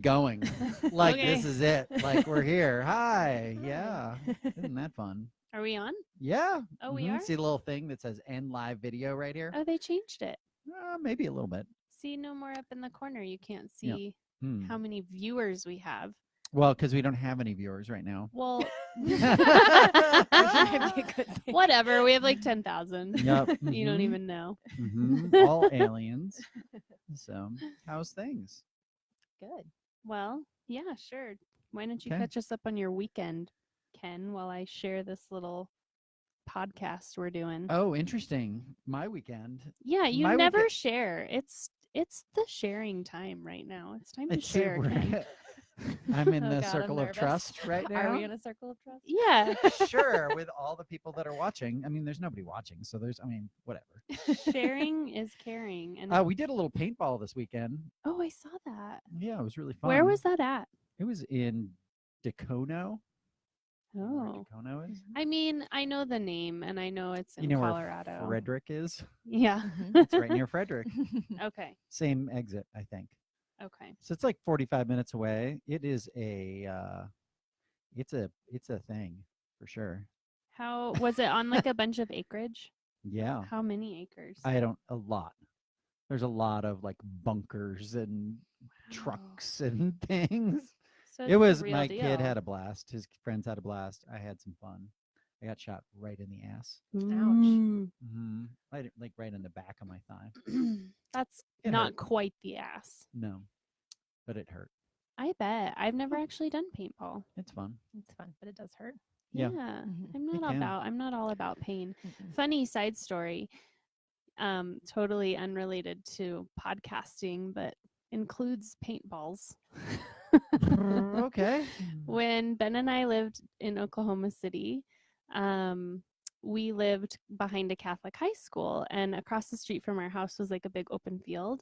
going. Like, Okay. this is it. Like, we're here. Hi. Yeah. Isn't that fun? Are we on? Yeah. Oh, we are? See the little thing that says end live video right here? Oh, they changed it. Maybe a little bit. See, no more up in the corner. You can't Yeah. see how many viewers we have. Well, because we don't have any viewers right now. Well, That might be a good thing. whatever. We have like 10,000. Yep. You don't even know. All aliens. So, how's things? Good. Well, yeah, sure. Why don't you Okay. catch us up on your weekend, Ken, while I share this little podcast we're doing? Oh, interesting. My weekend. Yeah, you my never weekend- share. It's the sharing time right now. It's time to It's share, Ken. I'm in Oh, the God, I'm circle of nervous. trust right now. Are we in a circle of trust? Yeah, Sure, with all the people that are watching. I mean, there's nobody watching, so whatever. sharing is caring. And We did a little paintball this weekend. oh, I saw that. Yeah, it was really fun. Where was that at? It was in Dacono. You know where Oh, Dacono is? I mean, I know the name, and I know it's in You know Colorado. where Frederick is? Yeah. It's right near Frederick. Okay. Same exit, I think. Okay. So it's like 45 minutes away. It is it's a thing for sure. How was it on like a bunch of acreage? Yeah. How many acres? A lot. There's a lot of like bunkers and trucks and things. So It it's the was real my deal. kid had a blast. His friends had a blast. I had some fun. I got shot right in the ass. Ooh. Right in the back of my thigh. That's It not hurt. quite the ass. No, but it hurt. I bet. I've never actually done paintball. It's fun. It's fun, but it does hurt. Yeah. Mhm. I'm not all about pain. Mm-mm. Funny side story. Totally unrelated to podcasting, but includes paintballs. Okay. When Ben and I lived in Oklahoma City, we lived behind a Catholic high school, and across the street from our house was like a big open field.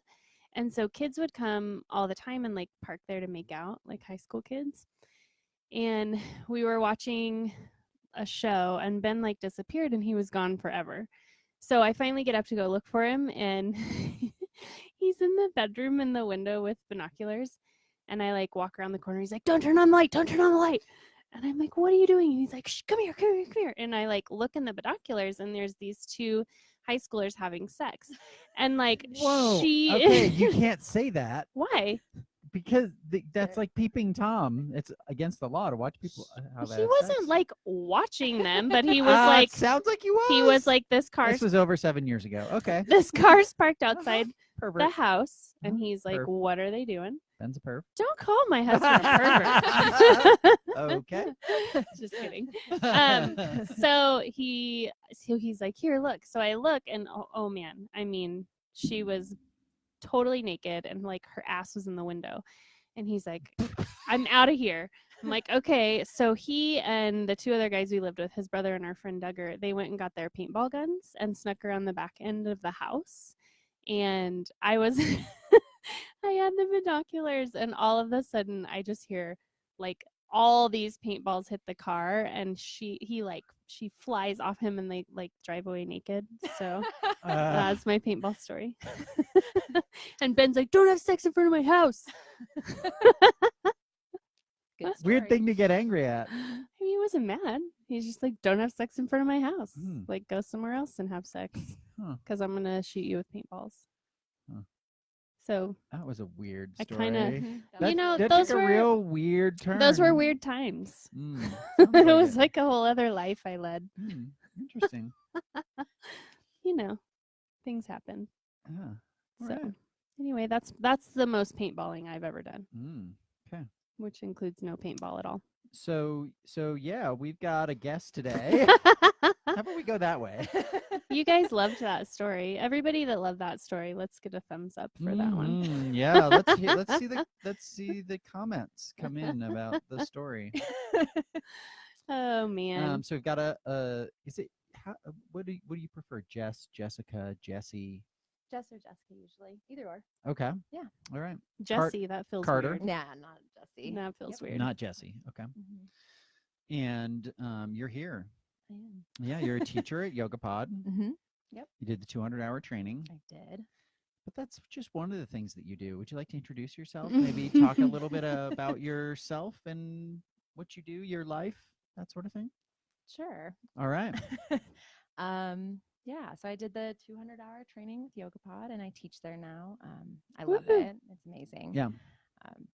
And so kids would come all the time and like park there to make out, like high school kids. And we were watching a show, and Ben like disappeared and he was gone forever. So I finally get up to go look for him, and he's in the bedroom in the window with binoculars. And I like walk around the corner. He's like, "Don't turn on the light. Don't turn on the light." And I'm like, "What are you doing?" And he's like, "Shh, come here, come here, come here." And I like look in the binoculars, and there's these two high schoolers having sex. And like, Whoa. she Okay, you can't say that why? because that's like peeping Tom. It's against the law to watch people. He wasn't like watching them, but he was like, sounds like you was. he was like, this car's This was over 7 years ago. Okay. this car's parked outside the Pervert. house, and he's like, Perv. "What are they doing?" Ben's a perv. Don't call my husband a pervert. Okay. Just kidding. So he's like, "Here, look." So I look, and oh man, I mean, she was totally naked, and like her ass was in the window. And he's like, "I'm out of here." I'm like, "Okay." So he and the two other guys we lived with, his brother and our friend Duggar, they went and got their paintball guns and snuck around the back end of the house. And I was, I had the binoculars, and all of a sudden I just hear like all these paintballs hit the car, and she flies off him, and they like drive away naked. So that's my paintball story. And Ben's like, "Don't have sex in front of my house." Good Weird story. thing to get angry at. I mean, he wasn't mad. He's just like, "Don't have sex in front of my house. Hmm. Like, go somewhere else and have sex, Huh. because I'm gonna shoot you with paintballs." Huh. So That was a weird I story. kinda- Mhm. That, You know, that those took were- a real weird turn. those were weird times. Mm, It sounds was it. like a whole other life I led. Interesting. You know, things happen. Yeah. So Alright. anyway, that's the most paintballing I've ever done, Okay. which includes no paintball at all. So yeah, we've got a guest today. How about we go that way? You guys loved that story. Everybody that loved that story, let's get a thumbs up for that one. Yeah, let's see the comments come in about the story. Oh man. So we've got a is it what do you prefer? Jessica, Jesse? Jess or Jessica usually. Either or. Okay. Yeah. All right. Jesse, that feels Carter. weird. Nah, not Jessie. That feels Yep. weird. Not Jesse. Okay. Mhm. And you're here. I am. Yeah, you're a teacher at YogaPod. Mm-hmm. You did the 200-hour training. I did. But that's just one of the things that you do. Would you like to introduce yourself? Maybe talk a little bit about yourself and what you do, your life, that sort of thing. Sure. All right. Yeah, so I did the 200-hour training with YogaPod, and I teach there now. I Woo. love it. It's amazing. Yeah.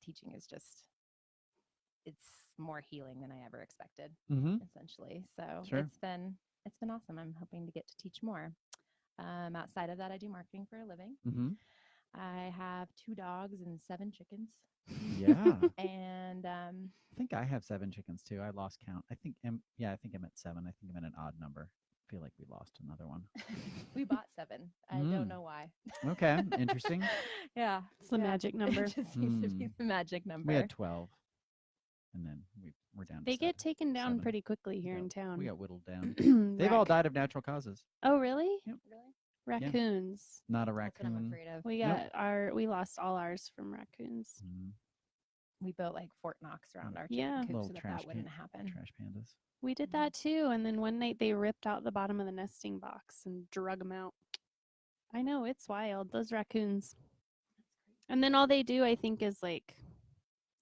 Teaching is just, it's more healing than I ever expected, Mm-hmm. essentially. So Sure. it's been awesome. I'm hoping to get to teach more. Outside of that, I do marketing for a living. Mm-hmm. I have 2 dogs and 7 chickens. Yeah. And I think I have 7 chickens too. I lost count. I think I'm at 7. I think I'm at an odd number. I feel like we lost another one. we bought 7. I don't know why. Okay. Interesting. Yeah. It's the magic number. It just seems to be the magic number. We had 12. And then we're down to They get 7. taken down 7. pretty quickly here in town. We got whittled down. They've all died of natural causes. Oh, really? Yep. Really? Raccoons. Not a That's what I'm raccoon. afraid of. We Nope. got we lost all ours from raccoons. Mm, We built like Fort Knox around our Yeah. chicken coop Little so that trash that wouldn't can- happen. trash pandas. We did that too, and then one night they ripped out the bottom of the nesting box and drug them out. I know, it's wild, those raccoons. And then all they do, I think, is like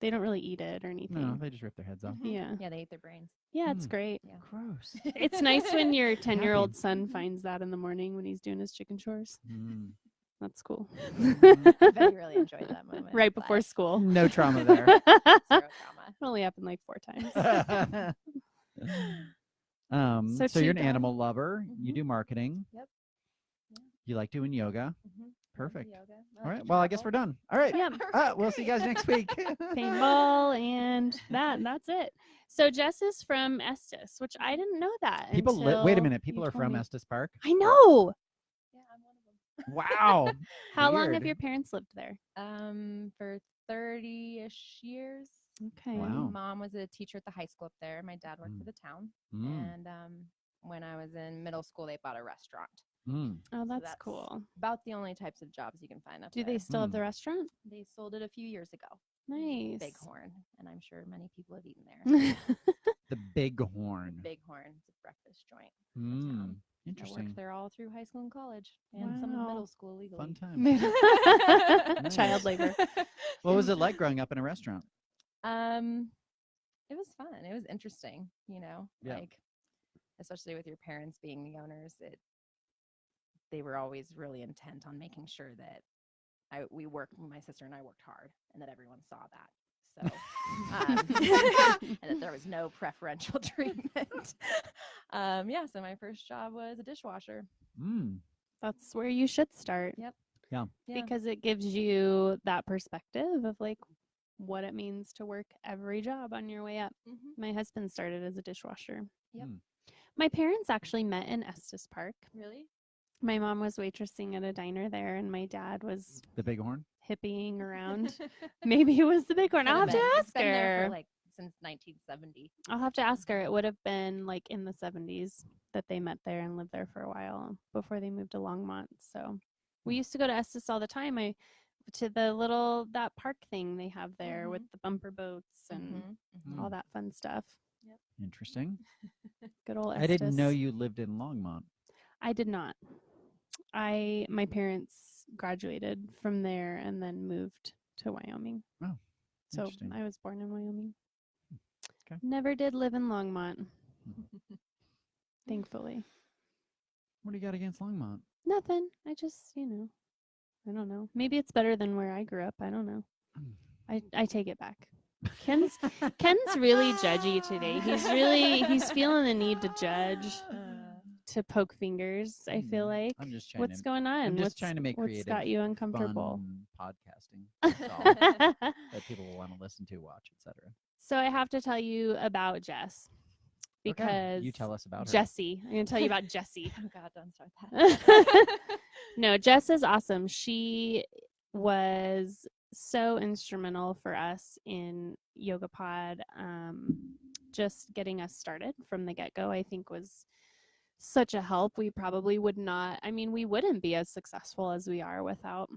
they don't really eat it or anything. No, they just rip their heads off. Yeah. Yeah, they ate their brains. Yeah, it's Mm. great. Yeah. Gross. It's nice when your 10-year-old Happy. son finds that in the morning when he's doing his chicken chores. Mm. That's cool. I bet he really enjoyed that moment. Right before but school. No trauma there. Zero trauma. It only happened like 4 times. So, So you're an two animal lover. You Mhm. do marketing. Yep. Yeah. You like doing yoga. Mhm. Perfect. Yoga. I All like right. to Well, I guess we're travel. done. All right. Yeah. We'll see you guys next week. Paintball and that's it. So Jess is from Estes, which I didn't know that. People wait a until minute. People you are told from me. Estes Park. I know. Yeah, I'm one of them. Wow. How long have Weird. your parents lived there? For 30-ish years. Okay. Wow. Mom was a teacher at the high school up there. My dad worked Mm. for the town. Mm. And when I was in middle school, they bought a restaurant. Mm. Oh, that's that's cool. About the only types of jobs you can find up Do there. they still have the Hmm. restaurant? They sold it a few years ago. Nice. Bighorn, and I'm sure many people have eaten there. The Bighorn. Bighorn, it's a breakfast joint. Mm. town. I Interesting. worked there all through high school and college, and some of Wow. middle school legally. Fun time. Child labor. What was it like growing up in a restaurant? It was fun. It was interesting, Yeah. like especially with your parents being the owners. They were always really intent on making sure that my sister and I worked hard, and that everyone saw that. So, and that there was no preferential treatment. So my first job was a dishwasher. Mm. That's where you should start. Yep. Yeah. Because it gives you that perspective of like what it means to work every job on your way up. Mhm. My husband started as a dishwasher. Yep. Mm. My parents actually met in Estes Park. Really? My mom was waitressing at a diner there, and my dad was The Bighorn. hippieing around. Maybe it was the Bighorn. I'll have to It's ask been there her. for like since 1970. I'll have to ask her. It would have been like in the 70s that they met there and lived there for a while before they moved to Longmont. So we used to go to Estes all the time. To the that park thing they have there with the bumper boats and Mhm, mhm. all that fun stuff. Interesting. Good old Estes. I didn't know you lived in Longmont. I did not. My parents graduated from there and then moved to Wyoming. Oh, So interesting. I was born in Wyoming. Okay. Never did live in Longmont, thankfully. What do you got against Longmont? Nothing. I just, I don't know. Maybe it's better than where I grew up. I don't know. I take it back. Ken's really judgy today. He's feeling the need to judge, to poke fingers. I feel like. I'm just trying What's to. going on? I'm just what's trying to make what's creative, got you uncomfortable? fun podcasting. That's all that people will want to listen to, watch, etc. So I have to tell you about Jess because You tell us about her. Jessie. I'm going to tell you about Jessie. Oh God, don't start that. No, Jess is awesome. She was so instrumental for us in YogaPod. Just getting us started from the get-go, I think, was such a help. We probably would not, we wouldn't be as successful as we are without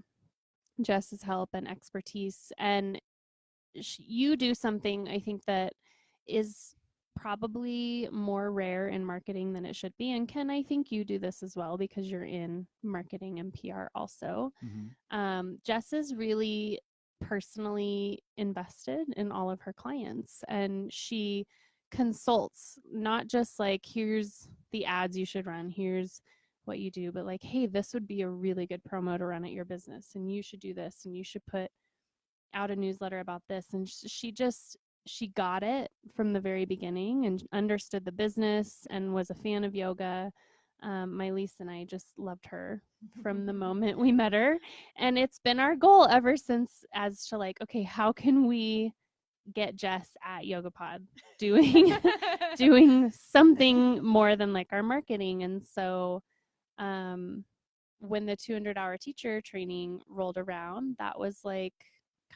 Jess's help and expertise. And you do something, I think, that is probably more rare in marketing than it should be. And Ken, I think you do this as well because you're in marketing and PR also. Jess is really personally invested in all of her clients, and she consults, not just like, here's the ads you should run, here's what you do, but like, hey, this would be a really good promo to run at your business, and you should do this, and you should put out a newsletter about this. And she got it from the very beginning and understood the business and was a fan of yoga. My lease and I just loved her from the moment we met her. And it's been our goal ever since, as to like, okay, how can we get Jess at YogaPod doing doing something more than like our marketing? And so when the 200-hour teacher training rolled around, that was like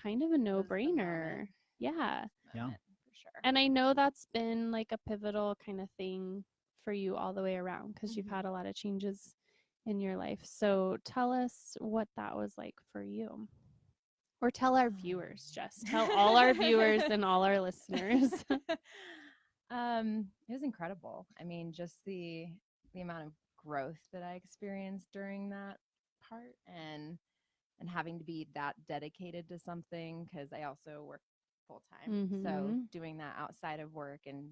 kind of a no-brainer. Yeah. Yeah. For sure. And I know that's been like a pivotal kind of thing for you all the way around, because you've had a lot of changes in your life. So tell us what that was like for you. Or tell our viewers, Jess. Tell all our viewers and all our listeners. It was incredible. I mean, just the amount of growth that I experienced during that part, and having to be that dedicated to something, because I also work full time. So doing that outside of work and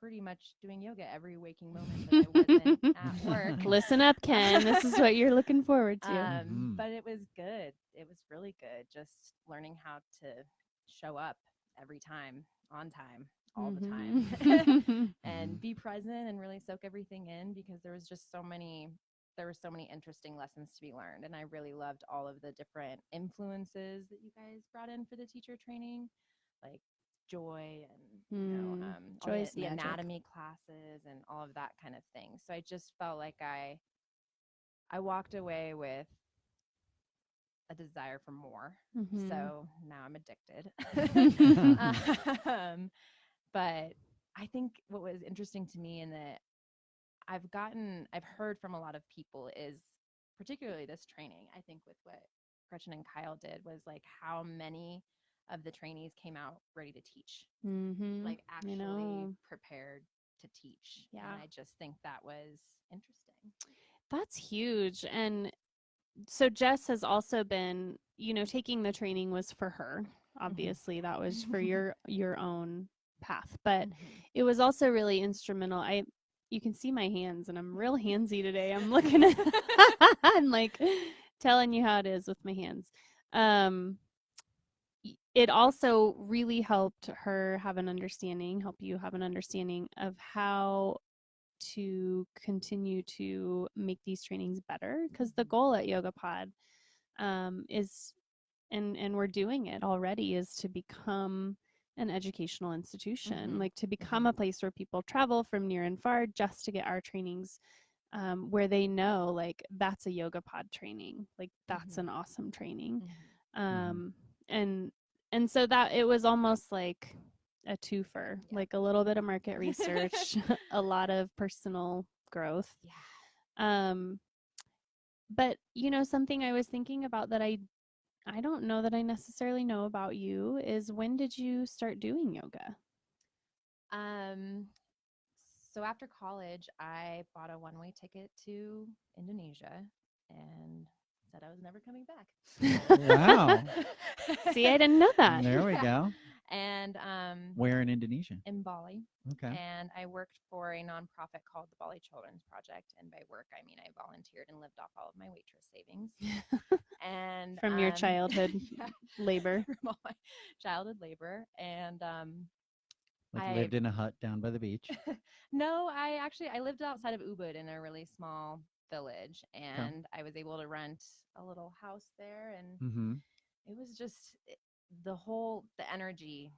pretty much doing yoga every waking moment that I wasn't at work. Listen up, Ken. This is what you're looking forward to. But it was good. It was really good. Just learning how to show up every time, on time, all the time, and be present and really soak everything in, because there were so many interesting lessons to be learned. And I really loved all of the different influences that you guys brought in for the teacher training, like joy and all the anatomy classes and all of that kind of thing. So I just felt like I walked away with a desire for more. So now I'm addicted. But I think what was interesting to me, and that I've heard from a lot of people, is particularly this training, I think with what Gretchen and Kyle did, was like how many of the trainees came out ready to teach, like actually prepared to teach. Yeah. And I just think that was interesting. That's huge. And so Jess has also been, taking the training was for her. Obviously, that was for your own path, but it was also really instrumental. You can see my hands, and I'm real handsy today. I'm looking at, I'm like telling you how it is with my hands. It also really helped her help you have an understanding of how to continue to make these trainings better, because the goal at YogaPod is, and we're doing it already, is to become an educational institution, like to become a place where people travel from near and far just to get our trainings, where they know like that's a YogaPod training, like that's an awesome training. And so that it was almost like a twofer, like a little bit of market research, a lot of personal growth. But something I was thinking about that I don't know that I necessarily know about you is, when did you start doing yoga? So after college, I bought a one-way ticket to Indonesia and said I was never coming back. Wow. See, I didn't know that. There we go. And where in Indonesia? In Bali. Okay. And I worked for a nonprofit called the Bali Children's Project. And by work, I mean I volunteered and lived off all of my waitress savings. And from your childhood labor. From all my childhood labor. And I lived in a hut down by the beach. No, I lived outside of Ubud in a really small village, and I was able to rent a little house there, and it was just the energy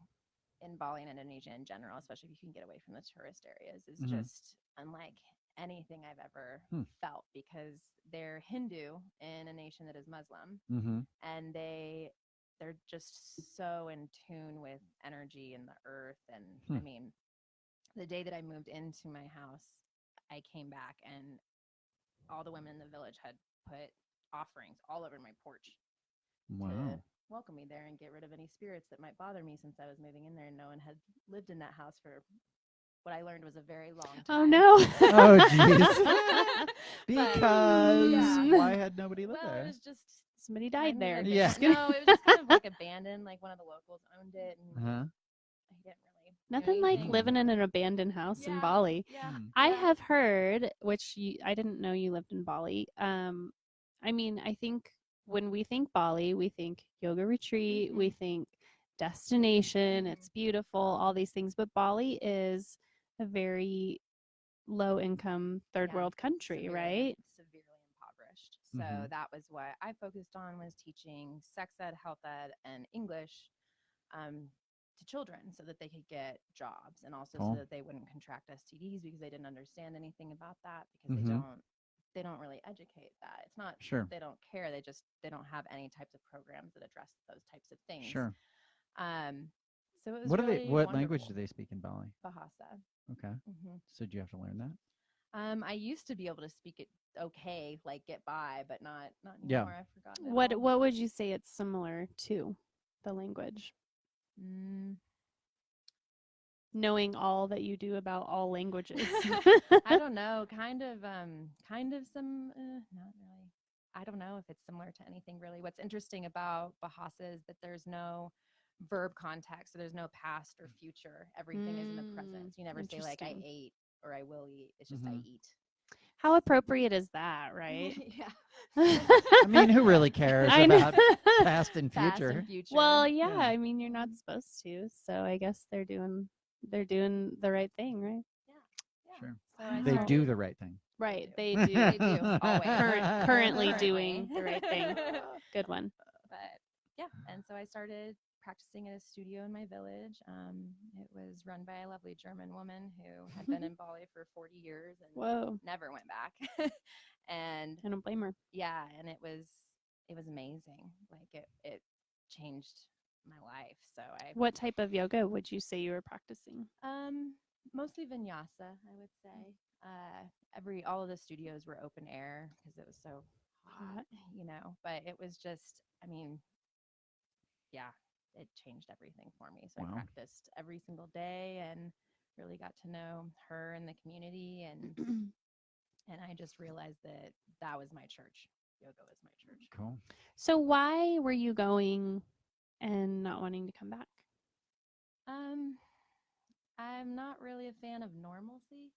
in Bali and Indonesia in general, especially if you can get away from the tourist areas, is just unlike anything I've ever felt, because they're Hindu in a nation that is Muslim, and they're just so in tune with energy and the earth. And I mean, the day that I moved into my house, I came back and all the women in the village had put offerings all over my porch. Wow. welcome me there and get rid of any spirits that might bother me since I was moving in there and no one had lived in that house for what I learned was a very long time. Oh no. Oh, jeez. Because yeah. why had nobody lived Well, there? it was just Somebody died kinda there. Yeah. No, it was just kind of like abandoned. Like one of the locals owned it, and Uh-huh. he didn't really do Nothing like anything. living in an abandoned house in Yeah. Bali. Yeah. Hmm. I yeah. have heard, which I didn't know you lived in Bali. I mean, I think when we think Bali, we think yoga retreat, we think destination, Mhm. it's beautiful, all these things. But Bali is a very low income third Yeah, world country, right? Severely impoverished. So Mhm. that was what I focused on, was teaching sex ed, health ed, and English to children so that they could get jobs, and also Cool. so that they wouldn't contract STDs because they didn't understand anything about that, because Mhm. they don't really educate that. It's not Sure. they don't care, they don't have any types of programs that address those types of things. Sure. So it was What do they? really What language wonderful. do they speak in Bali? Bahasa. Okay. hmm So did you have to learn that? I used to be able to speak it okay, like get by, but not Yeah. anymore. I've forgotten it all. What would you say it's similar to, the language? Mm, Knowing all that you do about all languages. I don't know. Kind of some. Not really. I don't know if it's similar to anything really. What's interesting about Bahasa is that there's no verb context, so there's no past or future. Everything is in the present. So you never say like I Interesting. ate or I will eat. It's just I Mhm. eat. How appropriate is that, right? yeah. I mean, who really cares I know. about past and Past future? and future. Well, yeah, Yeah. I mean, you're not supposed to, so I guess they're doing the right thing, right? Yeah. Sure. So I They do started- the right thing. Right, They they do. They do always. Currently doing the right thing. Good one. But yeah, and so I started practicing at a studio in my village. It was run by a lovely German woman who had been in Bali for 40 years and Whoa, never went back. And I don't blame her. yeah, and it was amazing. Like it changed my life. So I What type of yoga would you say you were practicing? mostly vinyasa, I would say. All of the studios were open air because it was so hot, but it was just, I mean, yeah, it changed everything for me. So I Wow. practiced every single day and really got to know her and the community, and I just realized that that was my church. Yoga was my church. Cool. So why were you going and not wanting to come back? I'm not really a fan of normalcy.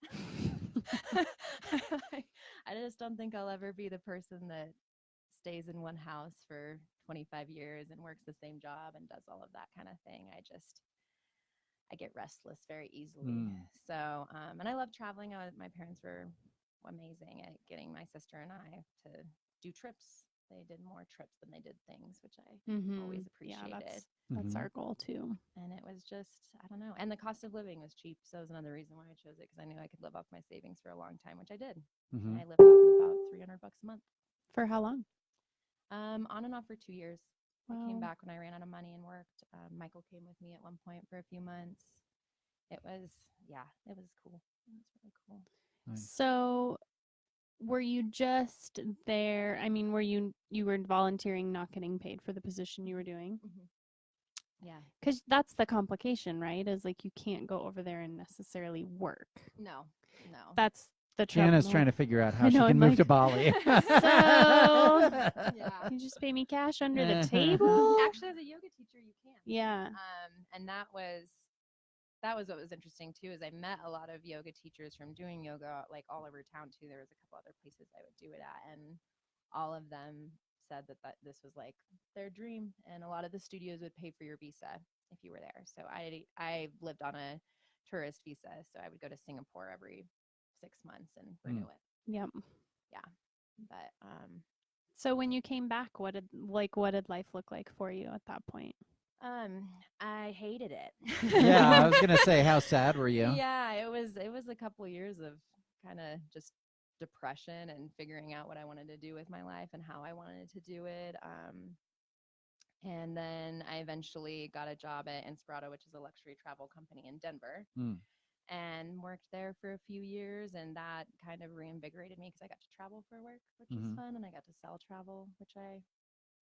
I just don't think I'll ever be the person that stays in one house for 25 years and works the same job and does all of that kind of thing. I get restless very easily. So, and I love traveling. My parents were amazing at getting my sister and I to do trips. They did more trips than they did things, which I always appreciated. Yeah, that's our goal too. And it was just, I don't know. And the cost of living was cheap. So that was another reason why I chose it, because I knew I could live off my savings for a long time, which I did. And I lived off of about $300 a month. For how long? On and off for 2 years. I came Wow. back when I ran out of money and worked. Michael came with me at one point for a few months. It was cool. It was really cool. Nice. So were you just there? I mean, you were volunteering, not getting paid for the position you were doing? Yeah. Because that's the complication, right? Is like you can't go over there and necessarily work. No. That's the trouble. Jana's trying to figure out how I she know, can I'm move like, to Bali. Yeah. You just pay me cash under the table. Actually, as a yoga teacher, you can. Yeah. And that was what was interesting too, is I met a lot of yoga teachers from doing yoga like all over town too. There was a couple other places I would do it at, and all of them said that this was like their dream, and a lot of the studios would pay for your visa if you were there. So I lived on a tourist visa, so I would go to Singapore every 6 months and renew it. Yep. Yeah. But So when you came back, what did life look like for you at that point? I hated it. Yeah, I was gonna say, how sad were you? Yeah, it was a couple years of kind of just depression and figuring out what I wanted to do with my life and how I wanted to do it. And then I eventually got a job at Inspirato, which is a luxury travel company in Denver, and worked there for a few years. And that kind of reinvigorated me because I got to travel for work, which was fun, and I got to sell travel, which I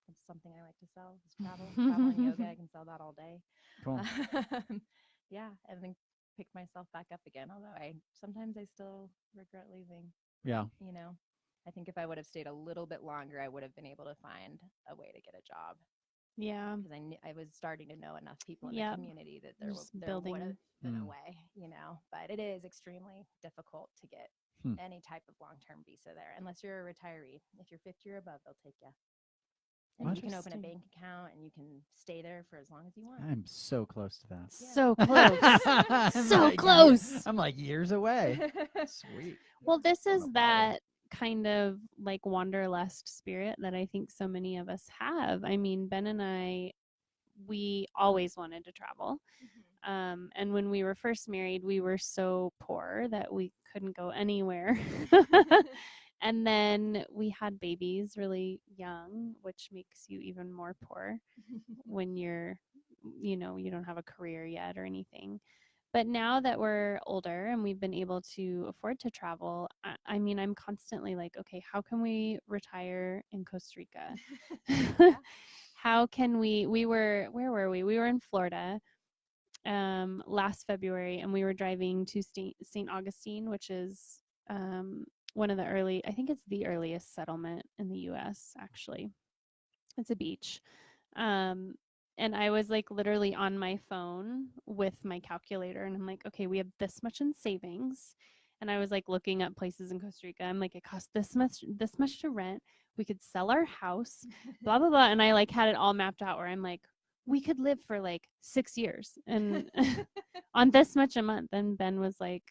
That's something I like to sell is travel and yoga. I can sell that all day. Cool. Yeah, and then pick myself back up again. Although sometimes I still regret leaving. Yeah. You know, I think if I would have stayed a little bit longer, I would have been able to find a way to get a job. Yeah. Because I was starting to know enough people in Yep. the community that there Just would building. have been a way, but it is extremely difficult to get any type of long-term visa there unless you're a retiree. If you're 50 or above, they'll take you. And you can open a bank account and you can stay there for as long as you want. I'm so close to that. So close. So like, close. I'm like years away. Sweet. Well, this On is a Bali. that kind of like wanderlust spirit that I think so many of us have. I mean, Ben and I, we always wanted to travel. And when we were first married, we were so poor that we couldn't go anywhere. And then we had babies really young, which makes you even more poor when you're, you don't have a career yet or anything. But now that we're older and we've been able to afford to travel, I mean, I'm constantly like, okay, how can we retire in Costa Rica? How can where were we? We were in Florida last February, and we were driving to St. Augustine, which is one of the I think it's the earliest settlement in the U.S., actually. It's a beach. And I was like literally on my phone with my calculator, and I'm like, okay, we have this much in savings. And I was like looking up places in Costa Rica. I'm like, it costs this much to rent. We could sell our house, blah, blah, blah. And I like had it all mapped out where I'm like, we could live for like 6 years and on this much a month. And Ben was like,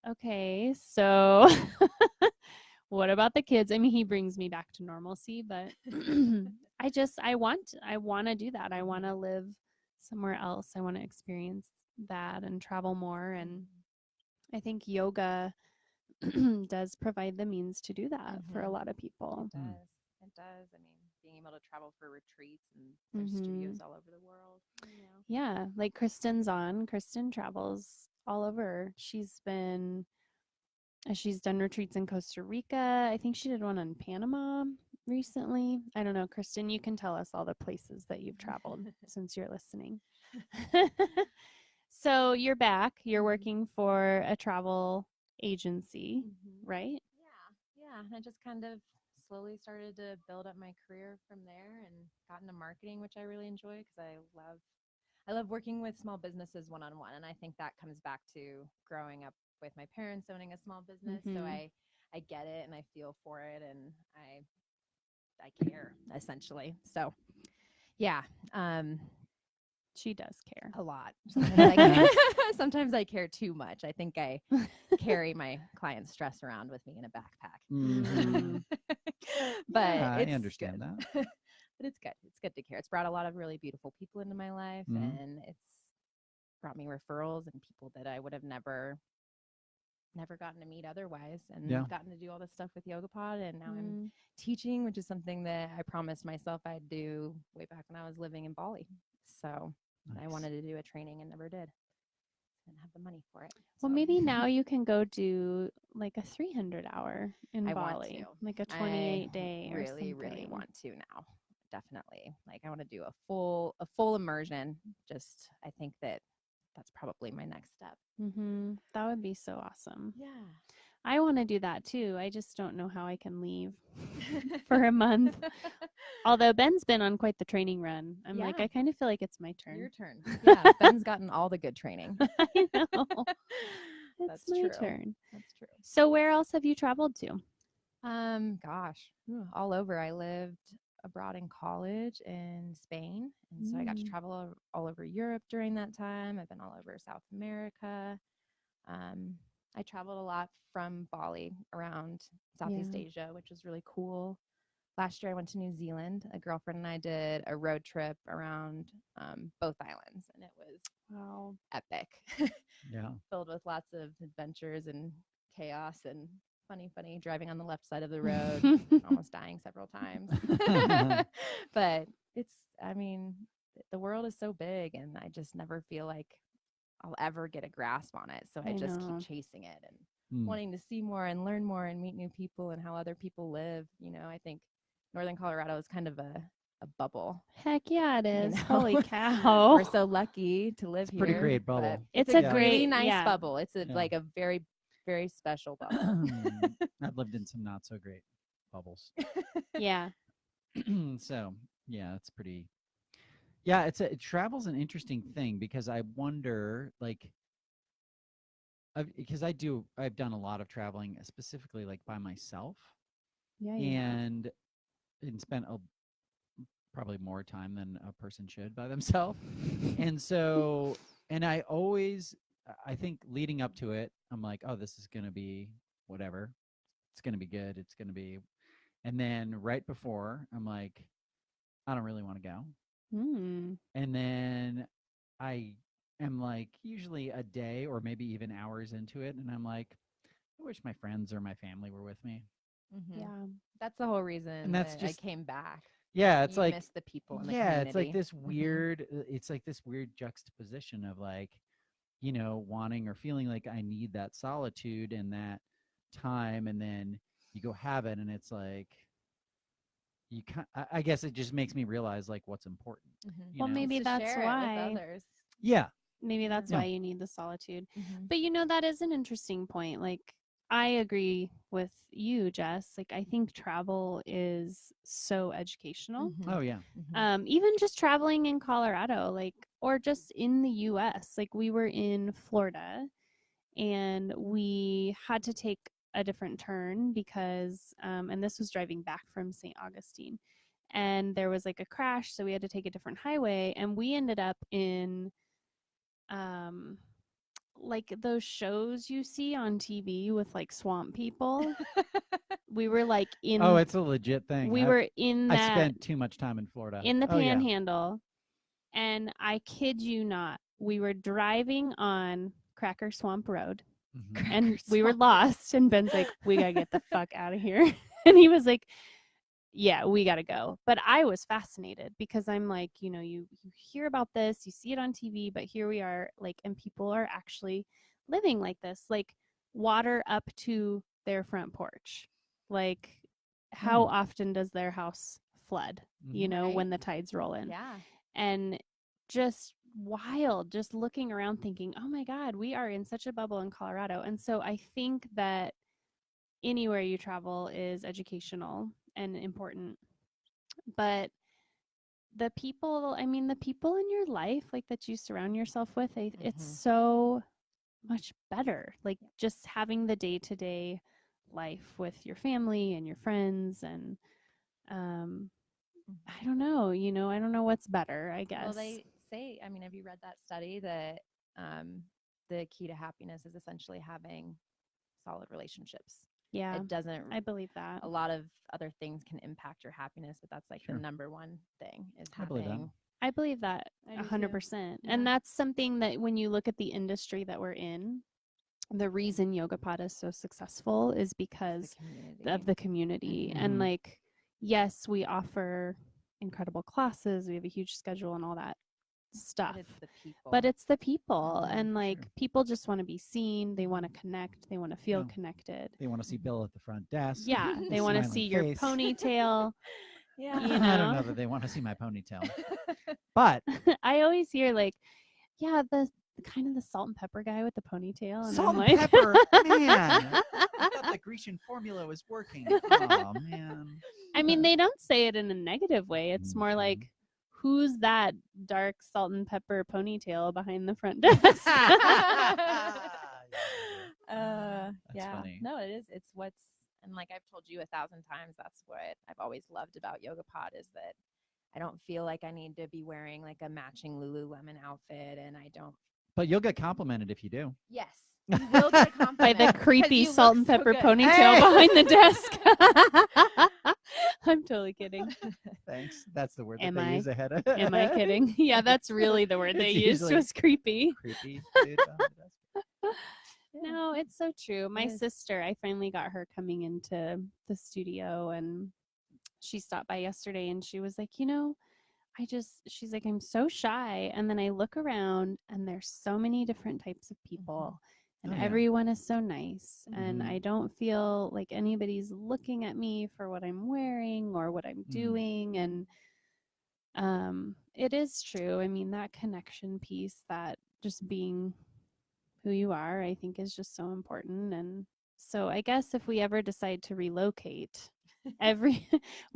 okay, so what about the kids? I mean, he brings me back to normalcy, but I want to do that. I want to live somewhere else. I want to experience that and travel more. And I think yoga does provide the means to do that for a lot of people. It does. It does. I mean, being able to travel for retreats and there's studios all over the world. Yeah, like Kristen travels all over. She's done retreats in Costa Rica. I think she did one in Panama recently. I don't know, Kristen, you can tell us all the places that you've traveled since you're listening. So you're back. You're working for a travel agency, right? Yeah. And I just kind of slowly started to build up my career from there and got into marketing, which I really enjoy because I love working with small businesses one-on-one. And I think that comes back to growing up with my parents owning a small business. So I get it and I feel for it and I care essentially. So yeah. She does care a lot. Sometimes I care too much. I think I carry my clients' stress around with me in a backpack. But I understand that. But it's good. It's good to care. It's brought a lot of really beautiful people into my life, and it's brought me referrals and people that I would have never gotten to meet otherwise, and gotten to do all this stuff with YogaPod. And now I'm teaching, which is something that I promised myself I'd do way back when I was living in Bali. So I wanted to do a training and never did. Didn't have the money for it. Well, maybe now you can go do like a 300-hour in Bali, like a 28-day or something. Really want to now. Definitely. Like I want to do a full immersion. Just I think that's probably my next step. That would be so awesome. Yeah. I want to do that too. I just don't know how I can leave for a month. Although Ben's been on quite the training run. I'm like, I kind of feel like it's my turn. Your turn. Yeah, Ben's gotten all the good training. I know. It's my turn. That's true. So where else have you traveled to? Gosh, all over. I lived abroad in college in Spain, and so I got to travel all over Europe during that time. I've been all over South America. I traveled a lot from Bali around Southeast Asia, which was really cool. Last year I went to New Zealand. A girlfriend and I did a road trip around both islands, and it was epic. Filled with lots of adventures and chaos and funny driving on the left side of the road, almost dying several times. But the world is so big, and I just never feel like I'll ever get a grasp on it. So I just keep chasing it and wanting to see more and learn more and meet new people and how other people live. I think Northern Colorado is kind of a bubble. Heck yeah, it You is. know? Holy cow. We're so lucky to live Pretty here. great but bubble. It's a a Yeah. really great- nice yeah. bubble. It's Yeah. like a very, very special bubble. I've lived in some not so great bubbles. Yeah. So yeah, it's pretty. Yeah, travel's an interesting thing because I wonder, like, because I've done a lot of traveling, specifically like by myself, Yeah. and spent probably more time than a person should by themselves. And so, and I think leading up to it, I'm like, oh, this is going to be whatever. It's going to be good. It's going to be. And then right before, I'm like, I don't really want to go. Mm. And then I am like, usually a day or maybe even hours into it. And I'm like, I wish my friends or my family were with me. Mhm. Yeah. That's the whole reason And that's that I just- came back. Yeah, it's You like, miss the people in the yeah, community. it's like this Mhm. weird, it's like this weird juxtaposition of like, wanting or feeling like I need that solitude and that time. And then you go have it. And it's like, I guess it just makes me realize like what's important. Mhm. you Well, know? maybe To that's share it why. with others. Yeah. Maybe that's Yeah. why you need the solitude. Mhm. But that is an interesting point. Like, I agree with you, Jess. Like, I think travel is so educational. Mhm. Oh, yeah. Mhm. Even just traveling in Colorado, like, or just in the US. Like, we were in Florida and we had to take a different turn because, and this was driving back from St. Augustine, and there was like a crash. So we had to take a different highway, and we ended up in, like those shows you see on TV with like swamp people. We were like in. Oh, it's a legit thing. We were in I that spent too much time in Florida. in the Oh, yeah. Panhandle, and I kid you not, we were driving on Cracker Swamp Road, Mhm. and we were Swamp. lost. And Ben's like, "We gotta get the fuck out of here," and he was like, yeah, we got to go. But I was fascinated because I'm like, you hear about this, you see it on TV, but here we are, like, and people are actually living like this, like water up to their front porch. Like, how often does their house flood, Mhm. when Right. the tides roll in? Yeah. And just wild, just looking around thinking, oh my God, we are in such a bubble in Colorado. And so I think that anywhere you travel is educational and important, but the people in your life, like, that you surround yourself with, it's Mhm. so much better, like just having the day-to-day life with your family and your friends. And I don't know, I don't know what's better, I guess. Well, they say, have you read that study that the key to happiness is essentially having solid relationships? Yeah, It doesn't, I believe that. a lot of other things can impact your happiness, but that's like Sure. the number one thing is I believe that. having. I believe that I do too. 100%. Yeah. And that's something that when you look at the industry that we're in, the reason YogaPod is so successful is because of the community. Mhm. And like, yes, we offer incredible classes, we have a huge schedule and all that stuff. But it's the people. But it's the people. Mhm. And like, Sure. people just want to be seen, they want to connect, they want to feel Yeah. connected. They want to see Bill at the front desk. Yeah, they want to Smiling see your face. ponytail. Yeah. You I don't know know? that they want to see my ponytail. But I always hear like, yeah, the kind of the salt and pepper guy with the ponytail. And salt I'm and like, pepper, man. I thought the Grecian formula was working. Oh, man. I mean, they don't say it in a negative way. It's more Mhm. like, who's that dark salt and pepper ponytail behind the front desk? That's yeah. funny. No, it is. It's what's, and like I've told you 1,000 times, that's what I've always loved about YogaPod is that I don't feel like I need to be wearing like a matching Lululemon outfit, and I don't. But you'll get complimented if you do. Yes, you will get a By compliment the 'cause creepy you salt look and so pepper good. ponytail Hey! behind the desk. I'm totally kidding. Thanks. That's the word that Am they I? use ahead of Am I kidding? Yeah, that's really the word they It's used, usually- was creepy. Creepy dude behind the desk. No, it's so true. My is. sister, I finally got her coming into the studio, and she stopped by yesterday and she was like, she's like, I'm so shy. And then I look around and there's so many different types of people. and Oh, yeah. everyone is so nice, and Mhm. I don't feel like anybody's looking at me for what I'm wearing or what I'm doing. And it is true. I mean, that connection piece, that just being who you are, I think is just so important. And so I guess if we ever decide to relocate, every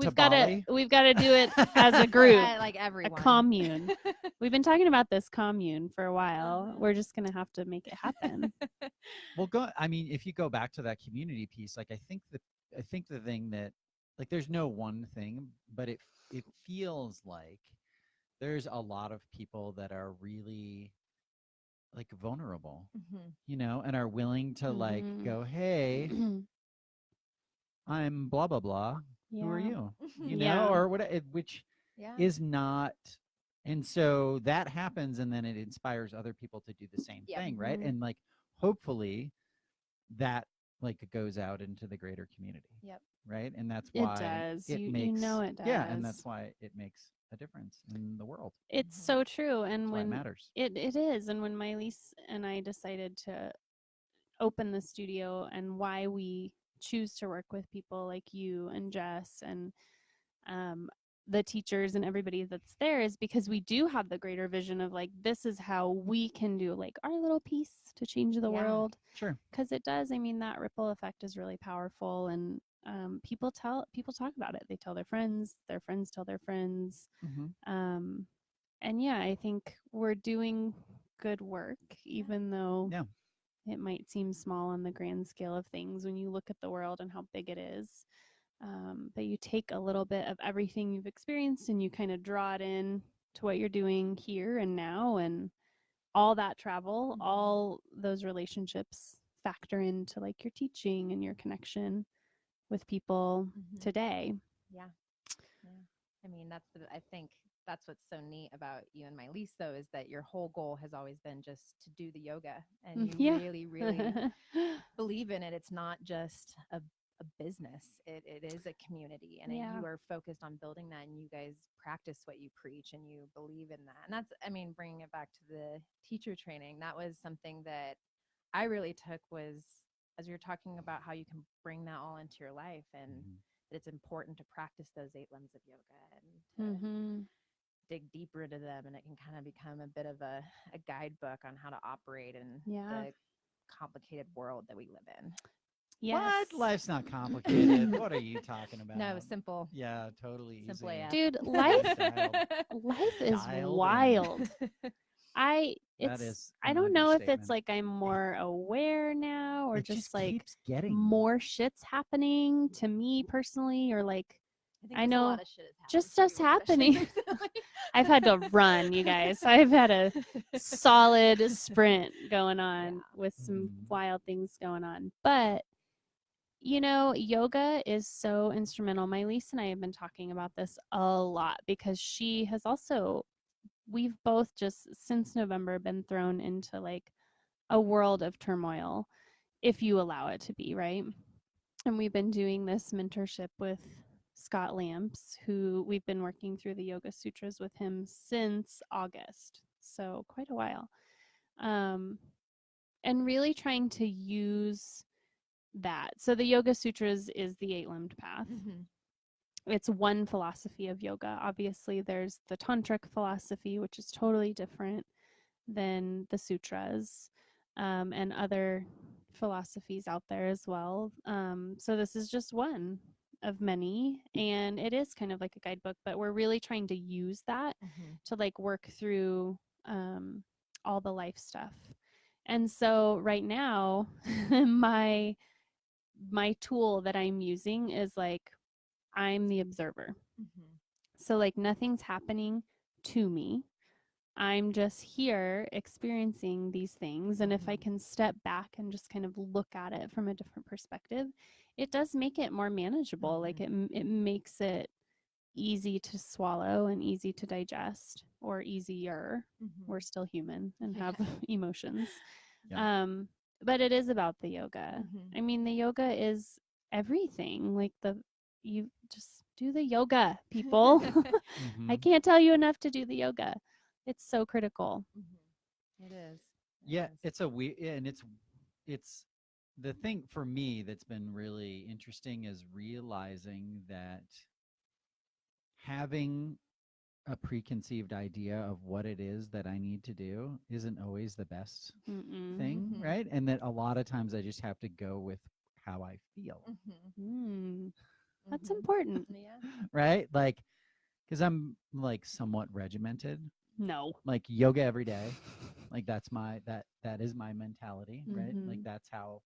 To Bali? we've got to do it as a group, Like a everyone. commune. We've been talking about this commune for a while. We're just going to have to make it happen. Well, I mean, if you go back to that community piece, like I think the thing that, like, there's no one thing, but it feels like there's a lot of people that are really like vulnerable, Mhm. and are willing to like Mhm. go, hey, I'm blah blah blah. Who are Yeah. you? Yeah. Or what? Which Yeah. is not. And so that happens, and then it inspires other people to do the same Yep. thing, right? Mhm. And like, hopefully, that like goes out into the greater community, Yep. right? And that's It why does. it You makes know it yeah, and that's does. why it makes a difference in the world. It's Mhm. so true. And That's why it when matters. it is, and when Miley and I decided to open the studio, and why we choose to work with people like you and Jess and um, the teachers and everybody that's there, is because we do have the greater vision of like, this is how we can do like our little piece to change the Yeah. world. Sure. Because it does. I mean, that ripple effect is really powerful. And people talk about it. They tell their friends tell their friends. Mm-hmm. And yeah, I think we're doing good work, even though Yeah. it might seem small on the grand scale of things when you look at the world and how big it is. But you take a little bit of everything you've experienced and you kind of draw it in to what you're doing here and now, and all that travel, Mhm. all those relationships factor into like your teaching and your connection with people Mhm. today. Yeah. Yeah. I mean, I think that's what's so neat about you and my lease, though, is that your whole goal has always been just to do the yoga, and you Yeah. really, really believe in it. It's not just a business. It is a community, and Yeah. you are focused on building that, and you guys practice what you preach, and you believe in that. And that's, I mean, bringing it back to the teacher training, that was something that I really took, was as you're talking about how you can bring that all into your life, and Mm-hmm. that it's important to practice those 8 limbs of yoga and to Mm-hmm. dig deeper into them, and it can kind of become a bit of a guidebook on how to operate in Yeah. the complicated world that we live in. Yes. What? Life's not complicated. What are you talking about? No, simple. Yeah, totally Simple easy. AF. Dude, life Dialed is in. wild. I don't an know if it's understatement. like I'm more aware now, or It just just like keeps getting more shit's happening to me personally, or like think I there's know a lot of shit has happened just to us you, especially happening. recently. I've had to run, you guys. I've had a solid sprint going on Yeah. with some Mhm. wild things going on. But yoga is so instrumental. My Lisa and I have been talking about this a lot, because she has also, we've both just since November been thrown into like a world of turmoil, if you allow it to be, right? And we've been doing this mentorship with Scott Lamps, who we've been working through the Yoga Sutras with him since August. So quite a while. And really trying to use that. So the Yoga Sutras is the 8-limbed path. Mhm. It's one philosophy of yoga. Obviously, there's the tantric philosophy, which is totally different than the sutras, and other philosophies out there as well. So this is just one of many, and it is kind of like a guidebook, but we're really trying to use that Mhm. to like work through all the life stuff. And so right now, my tool that I'm using is like, I'm the observer. Mhm. So like nothing's happening to me. I'm just here experiencing these things. And if I Mhm. can step back and just kind of look at it from a different perspective, it does make it more manageable. Like it makes it easy to swallow and easy to digest, or easier. Mhm. We're still human and Yeah. have emotions. Yeah. But it is about the yoga. Mhm. I mean, the yoga is everything. Like you just do the yoga, people. I Mhm. can't tell you enough to do the yoga. It's so critical. Mhm. It is. It Yeah, is. it's a weird, and it's the thing for me that's been really interesting is realizing that having a preconceived idea of what it is that I need to do isn't always the best Mm-mm. thing, Mhm. right? And that a lot of times I just have to go with how I feel, Mm. That's Mhm. important. Yeah. right? Like, because I'm like somewhat regimented, No. like yoga every day, like that's my that is my mentality, right? Like Mhm. that's how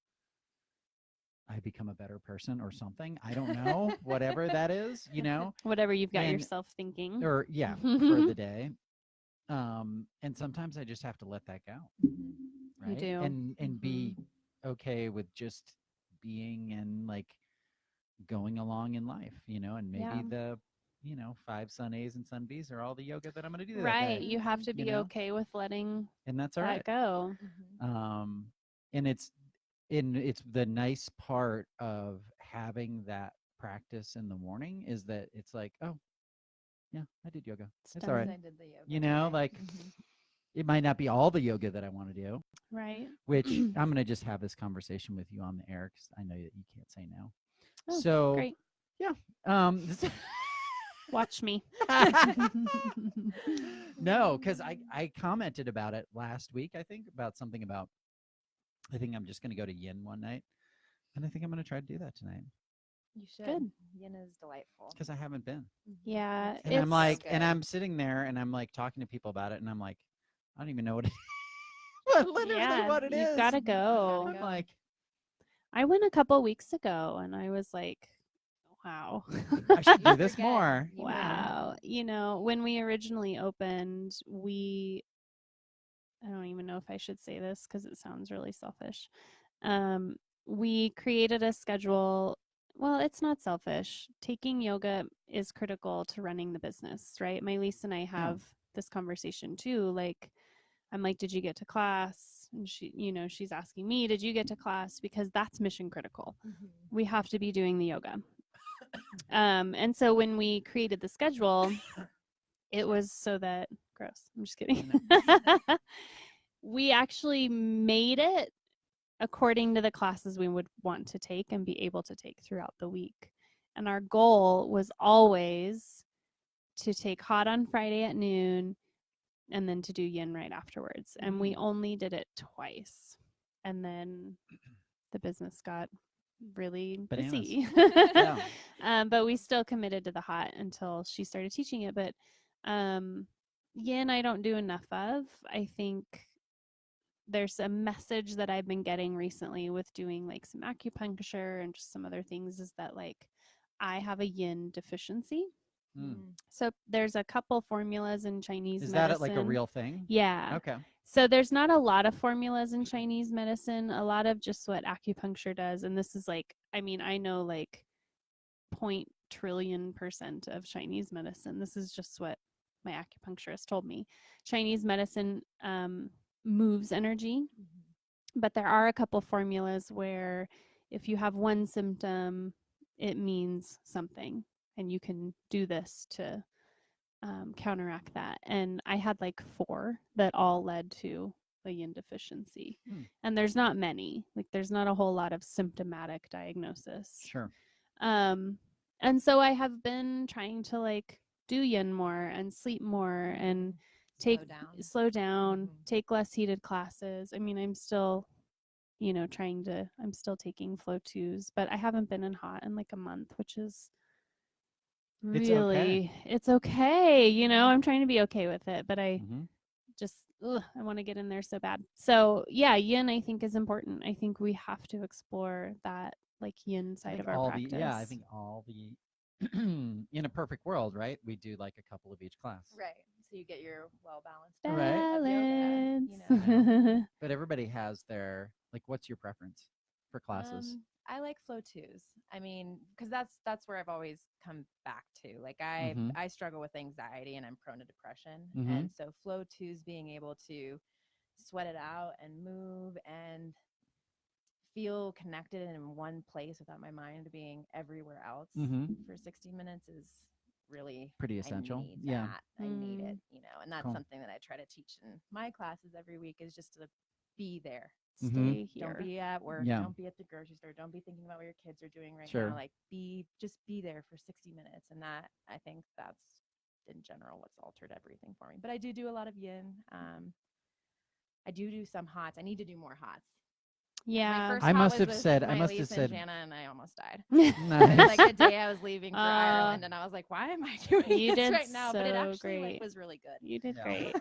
I become a better person or something. I don't know, whatever that is, Whatever you've got and yourself thinking. or yeah, for the day. And sometimes I just have to let that go, Mhm. You right? do. And be okay with just being and like going along in life, and Yeah. maybe the 5 sun A's and sun B's are all the yoga that I'm going to do that Right. day, You have to you be know, okay with letting and that's all that right. go. Mhm. Um, and it's the nice part of having that practice in the morning is that it's like, oh yeah, I did yoga. It's all Yes, right. I did the yoga today. Like it might not be all the yoga that I want to do, Right. which I'm going to just have this conversation with you on the air because I know that you can't say no. Oh, So great. yeah, Watch me. no, because I commented about it last week. I think about something about I think I'm just going to go to Yin one night, and I think I'm going to try to do that tonight You should. Good. Yin is delightful. because I haven't been. Mhm. Yeah, And I'm it's like, so and good. I'm sitting there, and I'm like talking to people about it, and I'm like, I don't even know what it literally yeah, what it you've is. got to go. I'm go. like, I went a couple weeks ago and I was like, wow. I should You do this forget. more. You forget. Wow. When we originally opened, I don't even know if I should say this because it sounds really selfish. Um, we created a schedule. Well, it's not selfish. Taking yoga is critical to running the business, right? My lease and I have this conversation too. Like, I'm like, did you get to class? And she's asking me, did you get to class? Because that's mission critical. Mhm. We have to be doing the yoga. And so when we created the schedule, it was so that gross. I'm just kidding. We actually made it according to the classes we would want to take and be able to take throughout the week. And our goal was always to take hot on Friday at noon and then to do yin right afterwards. And we only did it twice. And then the business got really busy. Yeah. But we still committed to the hot until she started teaching it. But yin, I don't do enough of. I think there's a message that I've been getting recently with doing like some acupuncture and just some other things is that like I have a yin deficiency. Mm. So there's a couple formulas in Chinese Is medicine. that like a real thing? Yeah. Okay. So there's not a lot of formulas in Chinese medicine, a lot of just what acupuncture does. And this is like, I mean, I know like 0.000000000% of Chinese medicine. This is just what my acupuncturist told me. Chinese medicine moves energy, but there are a couple formulas where if you have one symptom, it means something, and you can do this to counteract that. And I had like 4 that all led to a yin deficiency. And there's not many, like there's not a whole lot of symptomatic diagnosis. Sure. And so I have been trying to like do yin more and sleep more and slow down, take less heated classes. I mean, I'm still I'm still taking flow 2s, but I haven't been in hot in like a month, which is really it's okay. I'm trying to be okay with it, but I just I want to get in there so bad. So yeah, yin I think is important. I think we have to explore that like yin side of our practice. I think all the in a perfect world, right? We do like a couple of each class. Right. So you get your well-balanced balance. yoga, But everybody has their like what's your preference for classes? I like flow 2s. I mean, because that's where I've always come back to. Like I struggle with anxiety and I'm prone to depression, and so flow 2s being able to sweat it out and move and feel connected in one place without my mind being everywhere else for 60 minutes is really pretty essential. I need that. I need it, and that's Cool. something that I try to teach in my classes every week is just to be there. Stay here. Don't be at work. Yeah. Don't be at the grocery store. Don't be thinking about what your kids are doing right Sure. now. Like just be there for 60 minutes. And that, I think that's in general what's altered everything for me. But I do a lot of yin. I do some hots. I need to do more hots. My Yeah. first I hot must was have with said- I my must have Elise and said- Jana, and I almost died. Nice. Like the day I was leaving for Ireland, and I was like, "Why am I doing You this did right now?" But it so actually great. was really good. You did Yeah. great.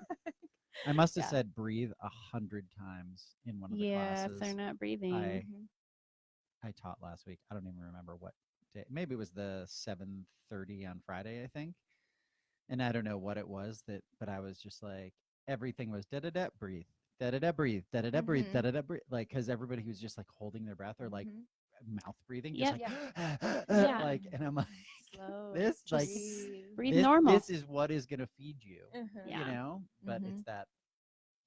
I must have Yeah. said breathe 100 times in one of the Yeah, classes if they're not breathing. Mhm. I taught last week. I don't even remember what day. Maybe it was the 7:30 on Friday, I think. And I don't know what it was but I was just like, everything was da da da breathe, da da da breathe, da da da breathe, da Mhm. da da breathe. Like, because everybody was just like holding their breath or like Mhm. mouth breathing, Yep. just like, Yeah. like, and I'm like, Slow. this, like, Just breathe. breathe this, normal. this is what is gonna feed you, Mhm. Yeah. you know. But it's Mhm. that,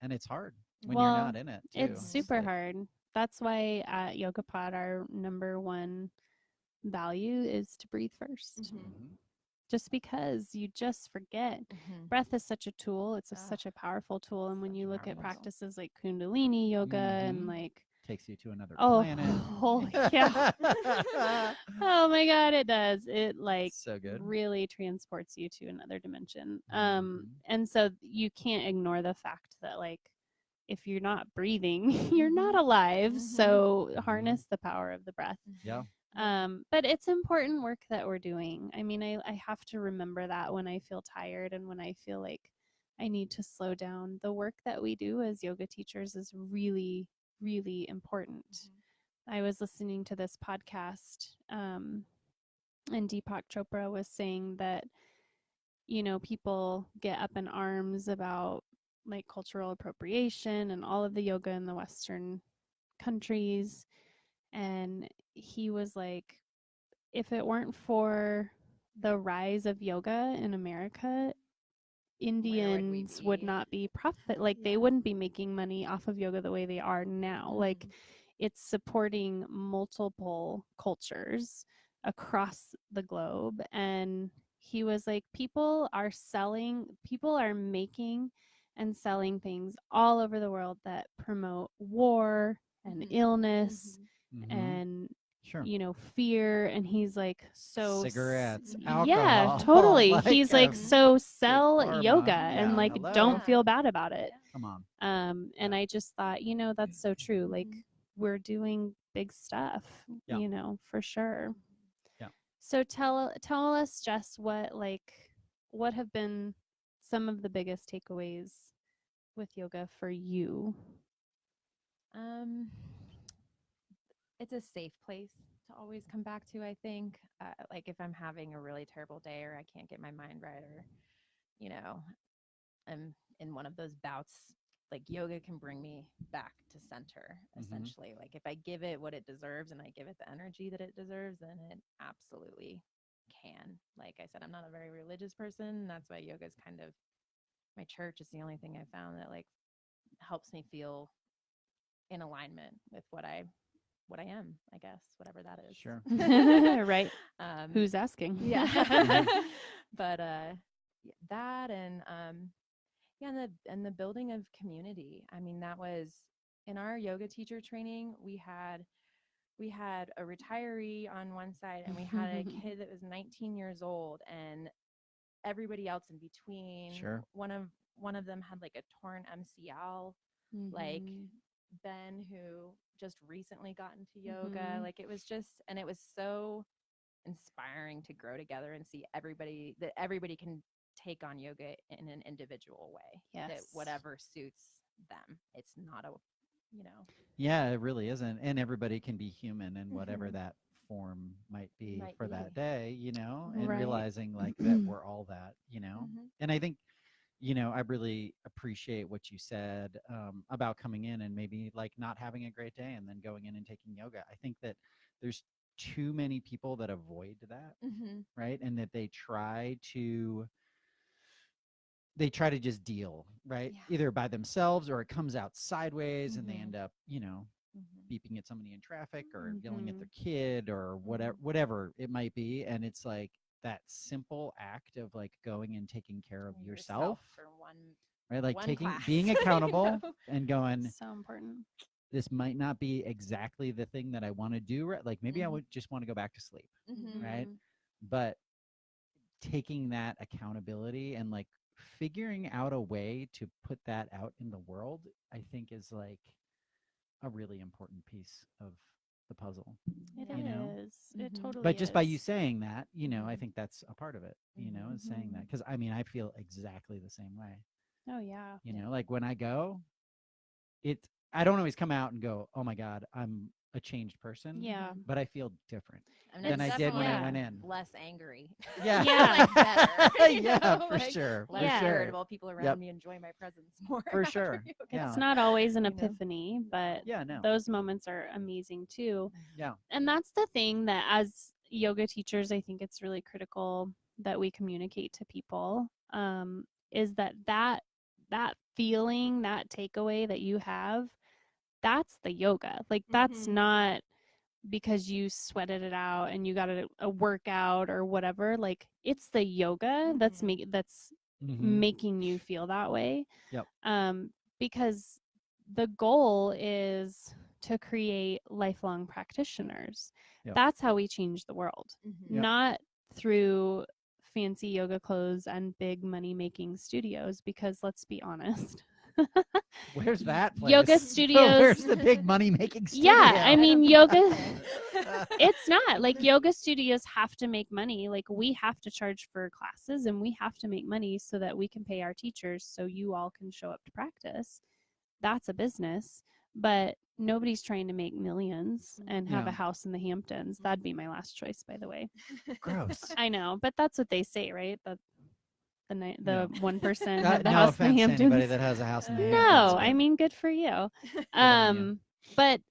and it's hard when Well, you're not in it too. It's super like, hard. That's why at YogaPod, our number one value is to breathe first. Mhm. mhm. Just because you just forget. Mhm. Breath is such a tool. It's Ah, such a powerful tool. And when such you a look at powerful tool. practices like Kundalini yoga and Mhm. like, Takes you to another oh, planet. holy cow. Oh my God, it does. It like so good. really transports you to another dimension. Mhm. And so you can't ignore the fact that like if you're not breathing, you're not Mhm. alive. Mhm. So Mhm. harness the power of the breath. Yeah. But it's important work that we're doing. I mean, I have to remember that when I feel tired and when I feel like I need to slow down. The work that we do as yoga teachers is really, really important. I was listening to this podcast, and Deepak Chopra was saying that, you know, people get up in arms about like cultural appropriation and all of the yoga in the Western countries. And he was like, if it weren't for the rise of yoga in America, Indians would be? not be profit, like they Yeah. wouldn't be making money off of yoga the way they are now. Like Mhm. it's supporting multiple cultures across the globe. And he was like, people are making and selling things all over the world that promote war and Mhm. illness Mhm. Mhm. and Sure. you know, fear. And he's like, so Cigarettes, yeah, alcohol, totally. like, he's like, so sell pharma. yoga Yeah, and like hello. don't feel bad about it. Come on. And Yeah. I just thought, you know, that's so true. Like Mhm. we're doing big stuff, Yeah. you know, for sure. Yeah. So tell us, Jess, what have been some of the biggest takeaways with yoga for you? Um, it's a safe place to always come back to, I think. Like if I'm having a really terrible day or I can't get my mind right or, you know, I'm in one of those bouts, like yoga can bring me back to center, essentially. Like if I give it what it deserves and I give it the energy that it deserves, then it absolutely can. Like I said, I'm not a very religious person. That's why yoga is kind of my church is the only thing I found that like helps me feel in alignment with what I am, I guess, whatever that is. Sure. Right. Um, Who's asking? yeah. But that and yeah, and the building of community. I mean, that was in our yoga teacher training, we had a retiree on one side and we had a kid that was 19 years old and everybody else in between. Sure. One of them had like a torn MCL, like Mhm. Ben, who just recently got into yoga. Mhm. Like it was just, and it was so inspiring to grow together and see that everybody can take on yoga in an individual way. That Yes. whatever suits them. It's not a, you know. Yeah, it really isn't. And everybody can be human in whatever Mhm. that form might be Might for be. that day, you know, and Right. realizing like that we're all that, you know. Mhm. And I think, you know, I really appreciate what you said about coming in and maybe like not having a great day and then going in and taking yoga. I think that there's too many people that avoid that, Mhm. right? And that they try to just deal, right? Yeah. Either by themselves or it comes out sideways and they Mhm. end up, you know, Mhm. beeping at somebody in traffic or yelling at Mhm. their kid or whatever it might be. And it's like that simple act of like going and taking care of yourself for one right? Like One class, being you accountable know? and going, So important. this might not be exactly the thing that I want to do. Right? Like maybe I Mhm. would just want to go back to sleep, Mhm. right? Mhm. But taking that accountability and like figuring out a way to put that out in the world, I think is like a really important piece of the puzzle. It Yeah. You know? is. It Mhm. totally But is. just by you saying that, I Mhm. think that's a part of it, is saying that. Mhm. Because I mean, I feel exactly the same way. Oh yeah. Yeah. Like when I go, I don't always come out and go, oh my God, I'm a changed person, Yeah. but I feel different I mean, than I'm I did when I yeah. went definitely in. less angry. Yeah. Yeah. Like better. you Yeah, know, for like, sure. For Less Yeah. sure. irritable. People around Yep. me enjoy my presence more. For after sure. yoga. Yeah. It's not always an You know? epiphany, but Yeah, no. those moments are amazing too. Yeah. And that's the thing that as yoga teachers, I think it's really critical that we communicate to people, is that feeling, that takeaway that you have, that's the yoga. Like that's Mhm. not because you sweated it out and you got a workout or whatever. Like it's the yoga that's Mhm. Mm-hmm. making you feel that way. Yep. Because the goal is to create lifelong practitioners. Yep. That's how we change the world, Mhm. Yep. not through fancy yoga clothes and big money making studios, because let's be honest. Where's that place? Yoga studios. Where's the big money making studio? Yeah, I mean, don't think yoga. it's there. It's not like yoga studios have to make money. Like we have to charge for classes and we have to make money so that we can pay our teachers so you all can show up to practice. That's a business, but nobody's trying to make millions and have Yeah. a house in the Hamptons. That'd be my last choice, by the way. Gross. I know, but that's what they say, right? The 1% have the No house in the offense to anybody Hamptons. that has a house in the No, Hamptons. No, I but mean, good for you. on you. But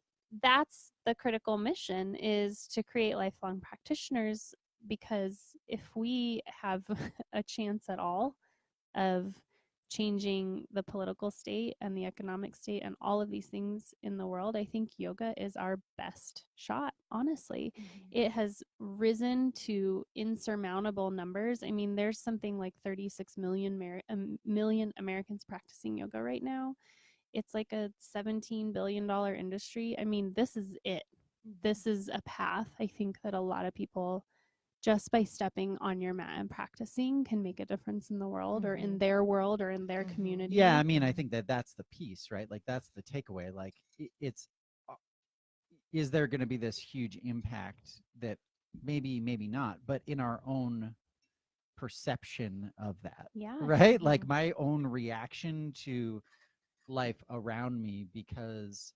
that's the critical mission, is to create lifelong practitioners, because if we have a chance at all of changing the political state and the economic state and all of these things in the world, I think yoga is our best shot, honestly. It has risen to insurmountable numbers. I mean, there's something like 36 million Americans practicing yoga right now. It's like a $17 billion industry. I mean, this is it. This is a path I think that a lot of people, just by stepping on your mat and practicing, can make a difference in the world or in their world or in their Mhm. community. Yeah, I mean, I think that's the piece, right? Like that's the takeaway. Like it's is there going to be this huge impact that maybe not, but in our own perception of that, Yeah. right? Like my own reaction to life around me because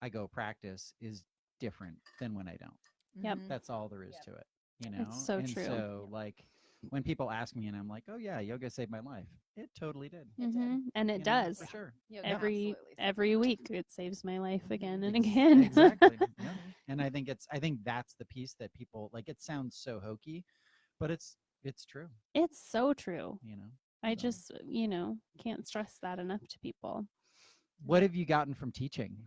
I go practice is different than when I don't. Yep. That's all there is to it, It's so and true. so like when people ask me and I'm like, oh yeah, yoga saved my life, it totally did. And it does. For sure. Yoga Every absolutely saved every my life. week it saves my life again and Ex- again. exactly. Yeah. And I think that's the piece that people like. It sounds so hokey, but it's true. It's so true. I so. just, can't stress that enough to people. What have you gotten from teaching?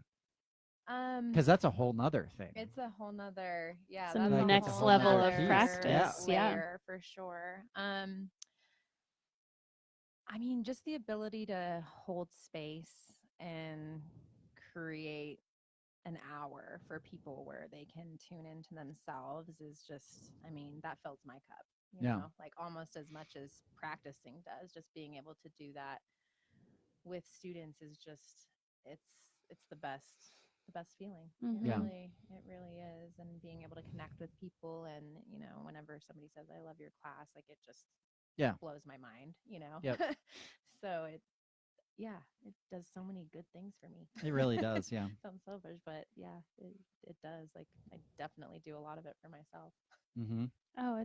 Because that's a whole nother thing. It's a whole nother, yeah, Some that's a next whole level nother of practice. Yeah. layer for sure. I mean, just the ability to hold space and create an hour for people where they can tune into themselves is just, I mean, that fills my cup, you Yeah. know, like almost as much as practicing does. Just being able to do that with students is just, it's the best feeling. Mhm. It really is. And being able to connect with people, and whenever somebody says I love your class, like it just blows my mind, Yep. So it does so many good things for me. It really does. Yeah. Sounds selfish, but yeah, it does. Like I definitely do a lot of it for myself. Mm-hmm. Oh,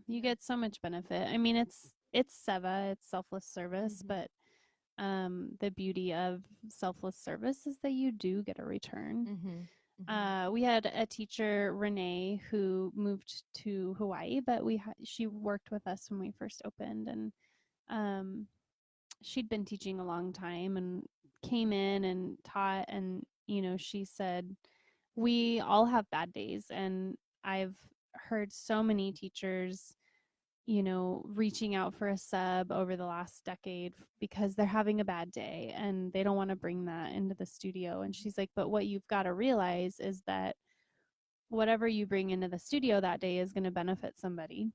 you get so much benefit. I mean, it's seva, it's selfless service, but the beauty of selfless service is that you do get a return. We had a teacher, Renee, who moved to Hawaii, but she worked with us when we first opened, and she'd been teaching a long time and came in and taught, and she said, we all have bad days, and I've heard so many teachers reaching out for a sub over the last decade because they're having a bad day and they don't want to bring that into the studio. And she's like, but what you've got to realize is that whatever you bring into the studio that day is going to benefit somebody,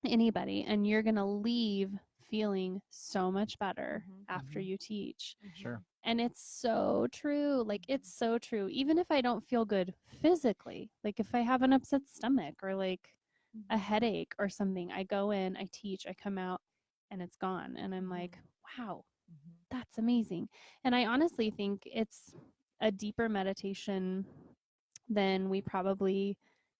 anybody, and you're going to leave feeling so much better after Mhm. you teach. Sure. And it's so true. Like, it's so true. Even if I don't feel good physically, like if I have an upset stomach or like a headache or something, I go in, I teach, I come out, and it's gone. And I'm like, wow, that's amazing. And I honestly think it's a deeper meditation than we probably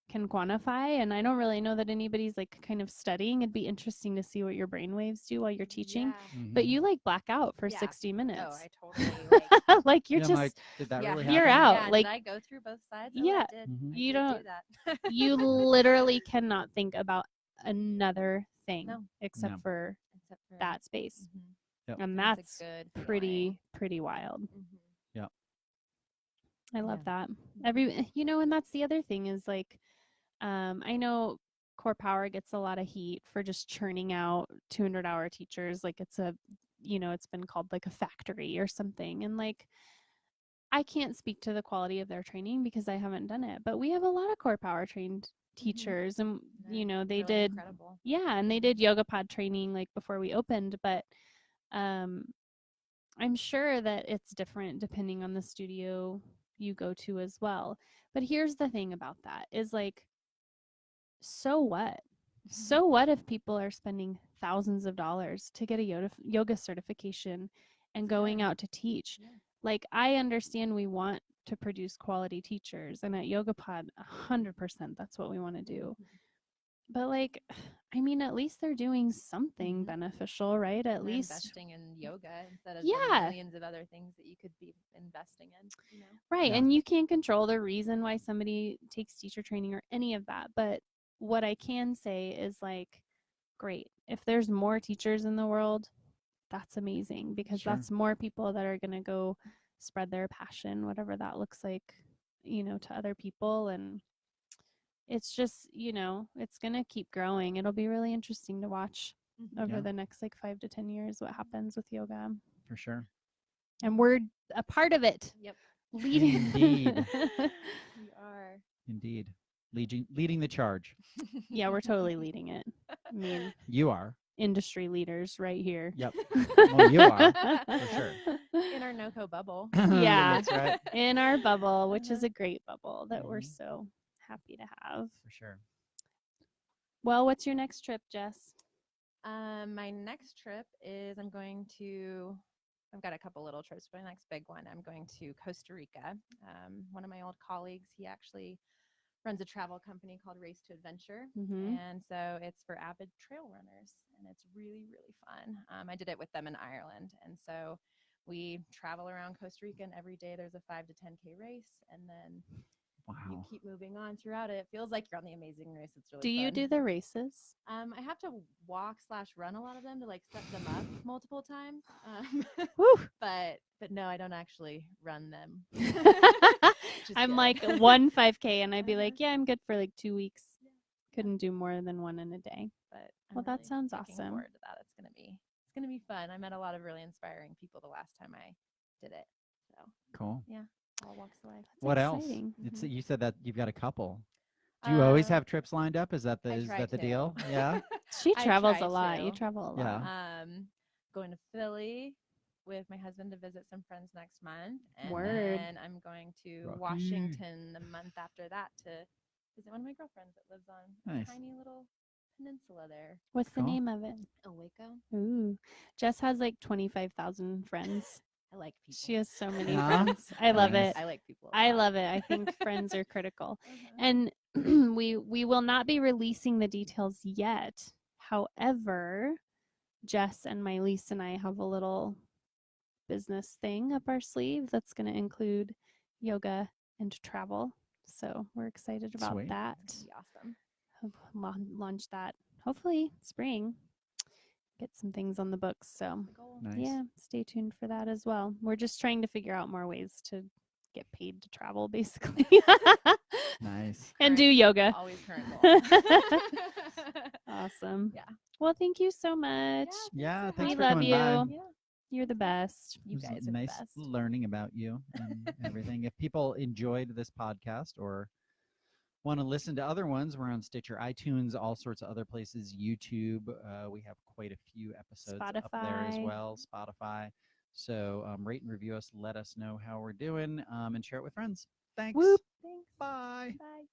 can quantify. And I don't really know that anybody's like kind of studying. It'd be interesting to see what your brain waves do while you're teaching. But Mhm. you like black out for Yeah. 60 minutes. Oh, I totally like. Like you're Yeah, I'm just like, did that really you're happen? out. Yeah, Like, did I go through both sides? yeah, I did. Mhm. I you did don't do that. you literally cannot think about another thing No. except No. for Except for that space. Yep. And That's that's a good pretty wild. Yep. I love Yeah. that. And that's the other thing is like, I know Core Power gets a lot of heat for just churning out 200-hour teachers. Like it's been called like a factory or something. And like, I can't speak to the quality of their training because I haven't done it, but we have a lot of Core Power trained teachers and they really did incredible. and they did YogaPod training like before we opened, but um I'm sure that it's different depending on the studio you go to as well. But here's the thing about that is like, so what? So what if people are spending thousands of dollars to get a yoga certification and going out to teach? Yeah. Like, I understand we want to produce quality teachers, and at YogaPod, 100% that's what we want to do. But like, I mean, at least they're doing something beneficial, right? At They're least investing in yoga instead of Yeah. the millions of other things that you could be investing in. Right. Yeah. And you can't control the reason why somebody takes teacher training or any of that. But what I can say is like, great. If there's more teachers in the world, that's amazing because Sure. that's more people that are going to go spread their passion, whatever that looks like, to other people. And it's just, it's going to keep growing. It'll be really interesting to watch over Yeah. the next like 5 to 10 years what happens with yoga. For sure. And we're a part of it. Yep. Leading. Indeed. We are. Indeed. Leading the charge. Yeah, we're totally leading it. I mean, You are. industry leaders right here. Yep. Well, you are. For sure. In our NoCo bubble. Yeah. That's right. In our bubble, which is a great bubble that we're Mhm. so happy to have. For sure. Well, what's your next trip, Jess? My next trip is I've got a couple little trips, but my next big one, I'm going to Costa Rica. One of my old colleagues, he actually runs a travel company called Race to Adventure. Mm-hmm. And so it's for avid trail runners, and it's really, really fun. I did it with them in Ireland. And so we travel around Costa Rica, and every day there's a 5 to 10K race. And then you Wow. keep moving on throughout it. It feels like you're on the Amazing Race. It's really Do you fun. do the races? I have to walk/run a lot of them to like set them up multiple times. Woo! But no, I don't actually run them. I'm good. like 1 5K, and I'd be like, yeah, I'm good for like 2 weeks. Couldn't do more than one in a day. But Well, that really sounds looking awesome. forward to that. It's gonna be fun. I met a lot of really inspiring people the last time I did it. So Cool. all walks of life. That's What exciting. else? You said that you've got a couple. Do you always have trips lined up? Is that I the try to. deal? Yeah. She I travels try a lot. to. You travel a lot. Yeah. Going to Philly with my husband to visit some friends next month, and Word. then I'm going to Rocky. Washington the month after that to visit one of my girlfriends that lives on Nice. a tiny little peninsula there. What's the Cool. name of it? Waco. Ooh. Jess has like 25,000 friends. I like people. She has so many Yeah. friends. I love Nice. it. I like people. I love it. I think friends are critical. Uh-huh. And we will not be releasing the details yet. However, Jess and my lease and I have a little business thing up our sleeve that's going to include yoga and travel. So we're excited about Sweet. that. That'd be awesome. Launch that hopefully spring. Get some things on the books. So The goal. Nice. yeah, stay tuned for that as well. We're just trying to figure out more ways to get paid to travel, basically, Nice. and do Current- yoga. Always current goal. Awesome. Yeah. Well, thank you so much. Yeah, for thanks We for love coming you. by. Yeah. You're the best. You It was guys are nice the best. learning about you and everything. If people enjoyed this podcast or want to listen to other ones, we're on Stitcher, iTunes, all sorts of other places, YouTube. We have quite a few episodes up there as Spotify. well, Spotify. So rate and review us, let us know how we're doing, and share it with friends. Thanks. Whoop. Thanks. Bye. Bye.